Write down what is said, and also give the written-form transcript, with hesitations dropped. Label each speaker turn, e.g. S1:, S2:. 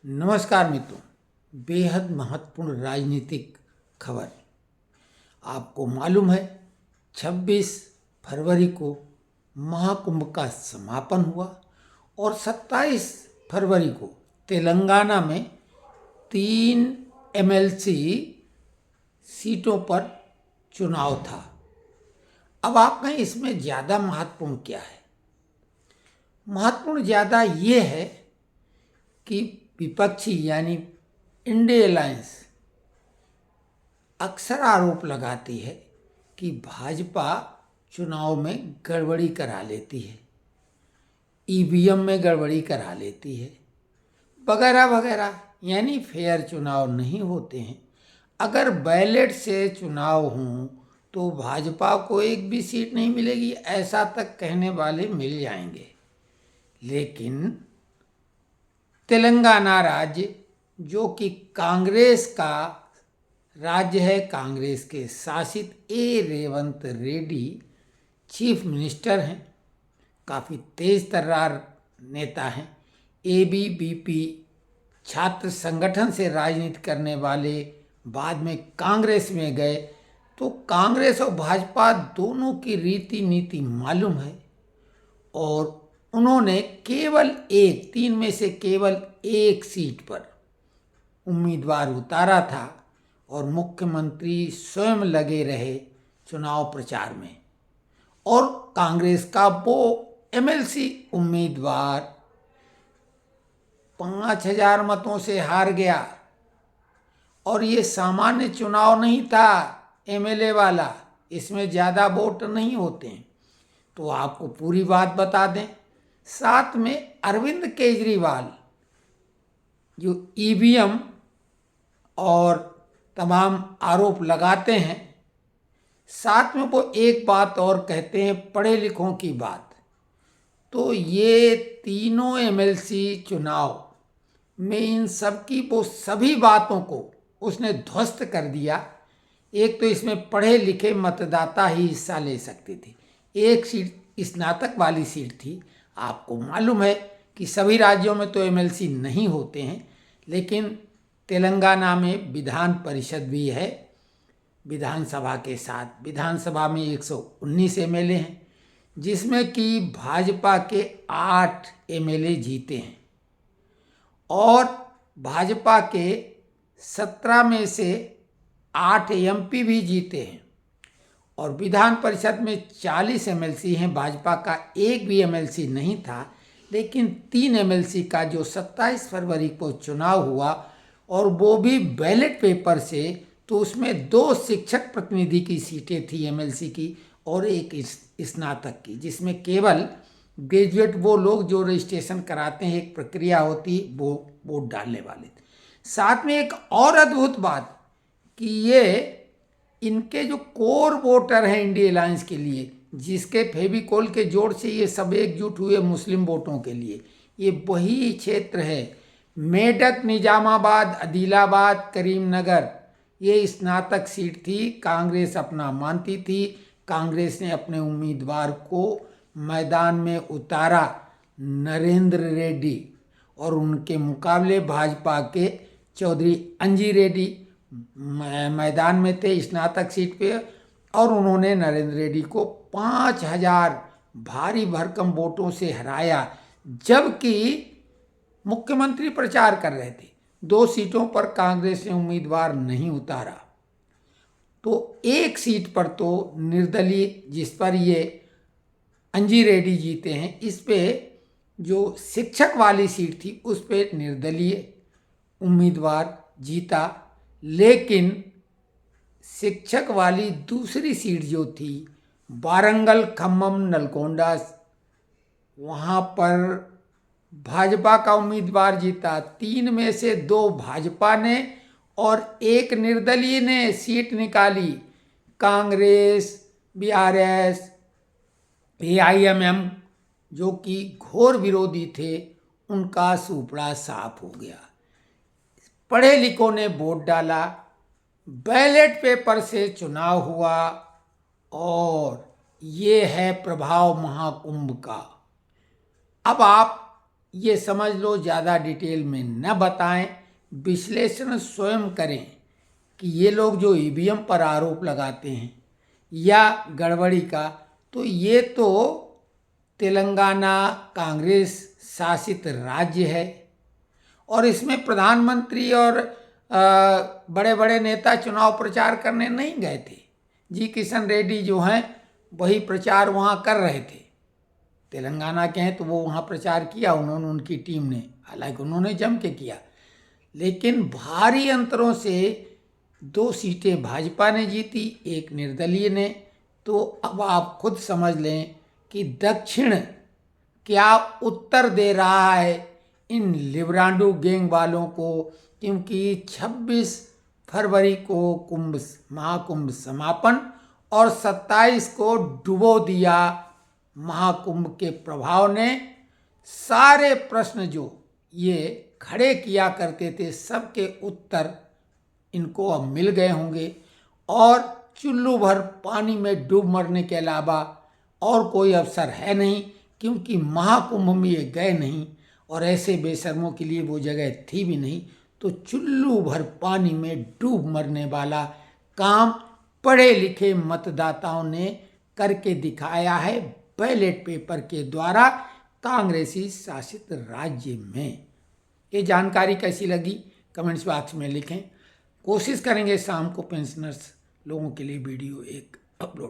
S1: नमस्कार मित्रों, बेहद महत्वपूर्ण राजनीतिक खबर। आपको मालूम है 26 फरवरी को महाकुंभ का समापन हुआ और 27 फरवरी को तेलंगाना में 3 एमएलसी सीटों पर चुनाव था। अब आप कहें इसमें ज़्यादा महत्वपूर्ण क्या है? महत्वपूर्ण ज़्यादा ये है कि विपक्षी यानी इंडिया अलायंस अक्सर आरोप लगाती है कि भाजपा चुनाव में गड़बड़ी करा लेती है, ईवीएम में गड़बड़ी करा लेती है, वगैरह वगैरह, यानी फेयर चुनाव नहीं होते हैं। अगर बैलेट से चुनाव हों तो भाजपा को एक भी सीट नहीं मिलेगी, ऐसा तक कहने वाले मिल जाएंगे। लेकिन तेलंगाना राज्य, जो कि कांग्रेस का राज्य है, कांग्रेस के शासित रेवंत रेड्डी चीफ मिनिस्टर हैं, काफ़ी तेज तर्रार नेता हैं। एबीवीपी छात्र संगठन से राजनीति करने वाले बाद में कांग्रेस में गए, तो कांग्रेस और भाजपा दोनों की रीति नीति मालूम है और उन्होंने केवल 3 में से केवल 1 सीट पर उम्मीदवार उतारा था और मुख्यमंत्री स्वयं लगे रहे चुनाव प्रचार में। और कांग्रेस का वो एमएलसी उम्मीदवार 5000 मतों से हार गया। और ये सामान्य चुनाव नहीं था एमएलए वाला, इसमें ज़्यादा वोट नहीं होते हैं। तो आपको पूरी बात बता दें, साथ में अरविंद केजरीवाल जो ईवीएम और तमाम आरोप लगाते हैं, साथ में वो एक बात और कहते हैं, पढ़े लिखों की बात। तो ये तीनों एमएलसी चुनाव में इन सब की वो सभी बातों को उसने ध्वस्त कर दिया। एक तो इसमें पढ़े लिखे मतदाता ही हिस्सा ले सकते थे, एक सीट स्नातक वाली सीट थी। आपको मालूम है कि सभी राज्यों में तो एमएलसी नहीं होते हैं, लेकिन तेलंगाना में विधान परिषद भी है, विधानसभा के साथ। विधानसभा में 119 एमएलए हैं, जिसमें कि भाजपा के 8 एमएलए जीते हैं और भाजपा के 17 में से 8 एमपी भी जीते हैं। और विधान परिषद में 40 एमएलसी हैं, भाजपा का एक भी एमएलसी नहीं था। लेकिन 3 एमएलसी का जो 27 फरवरी को चुनाव हुआ और वो भी बैलेट पेपर से, तो उसमें 2 शिक्षक प्रतिनिधि की सीटें थी एमएलसी की और एक स्नातक की, जिसमें केवल ग्रेजुएट वो लोग जो रजिस्ट्रेशन कराते हैं, एक प्रक्रिया होती, वो वोट डालने वाले थे। साथ में एक और अद्भुत बात कि ये इनके जो कोर वोटर हैं इंडिया अलायंस के लिए, जिसके फेविकोल के जोड़ से ये सब एकजुट हुए मुस्लिम वोटों के लिए, ये वही क्षेत्र है मेडक, निजामाबाद, आदिलाबाद, करीमनगर। ये स्नातक सीट थी, कांग्रेस अपना मानती थी। कांग्रेस ने अपने उम्मीदवार को मैदान में उतारा, नरेंद्र रेड्डी, और उनके मुकाबले भाजपा के चौधरी अंजी रेड्डी मैदान में थे स्नातक सीट पे, और उन्होंने नरेंद्र रेड्डी को 5000 भारी भरकम वोटों से हराया, जबकि मुख्यमंत्री प्रचार कर रहे थे। 2 सीटों पर कांग्रेस ने उम्मीदवार नहीं उतारा। तो एक सीट पर तो निर्दलीय, जिस पर ये अंजी रेड्डी जीते हैं, इस पे जो शिक्षक वाली सीट थी उस पे निर्दलीय उम्मीदवार जीता। लेकिन शिक्षक वाली दूसरी सीट जो थी, वारंगल, खम्मम, नलगोंडा, वहाँ पर भाजपा का उम्मीदवार जीता। 3 में से 2 भाजपा ने और 1 निर्दलीय ने सीट निकाली। कांग्रेस, बीआरएस, एआईएमएम जो कि घोर विरोधी थे, उनका सुपड़ा साफ हो गया। पढ़े लिखों ने वोट डाला, बैलेट पेपर से चुनाव हुआ, और ये है प्रभाव महाकुंभ का। अब आप ये समझ लो, ज़्यादा डिटेल में न बताएं, विश्लेषण स्वयं करें कि ये लोग जो ईवीएम पर आरोप लगाते हैं या गड़बड़ी का, तो ये तो तेलंगाना कांग्रेस शासित राज्य है और इसमें प्रधानमंत्री और बड़े बड़े नेता चुनाव प्रचार करने नहीं गए थे। जी किशन रेड्डी जो हैं वही प्रचार वहाँ कर रहे थे। तेलंगाना के हैं तो वो वहाँ प्रचार किया उन्होंने, उनकी टीम ने, हालांकि उन्होंने जम के किया, लेकिन भारी अंतरों से 2 सीटें भाजपा ने जीती, 1 निर्दलीय ने। तो अब आप खुद समझ लें कि दक्षिण क्या उत्तर दे रहा है इन लिब्रांडू गैंग वालों को, क्योंकि 26 फरवरी को महाकुंभ समापन और 27 को डुबो दिया महाकुंभ के प्रभाव ने। सारे प्रश्न जो ये खड़े किया करते थे सबके उत्तर इनको अब मिल गए होंगे और चुल्लू भर पानी में डूब मरने के अलावा और कोई अवसर है नहीं, क्योंकि महाकुंभ में ये गए नहीं और ऐसे बेशर्मों के लिए वो जगह थी भी नहीं। तो चुल्लू भर पानी में डूब मरने वाला काम पढ़े लिखे मतदाताओं ने करके दिखाया है बैलेट पेपर के द्वारा कांग्रेसी शासित राज्य में। ये जानकारी कैसी लगी कमेंट्स बॉक्स में लिखें। कोशिश करेंगे शाम को पेंशनर्स लोगों के लिए वीडियो एक अपलोड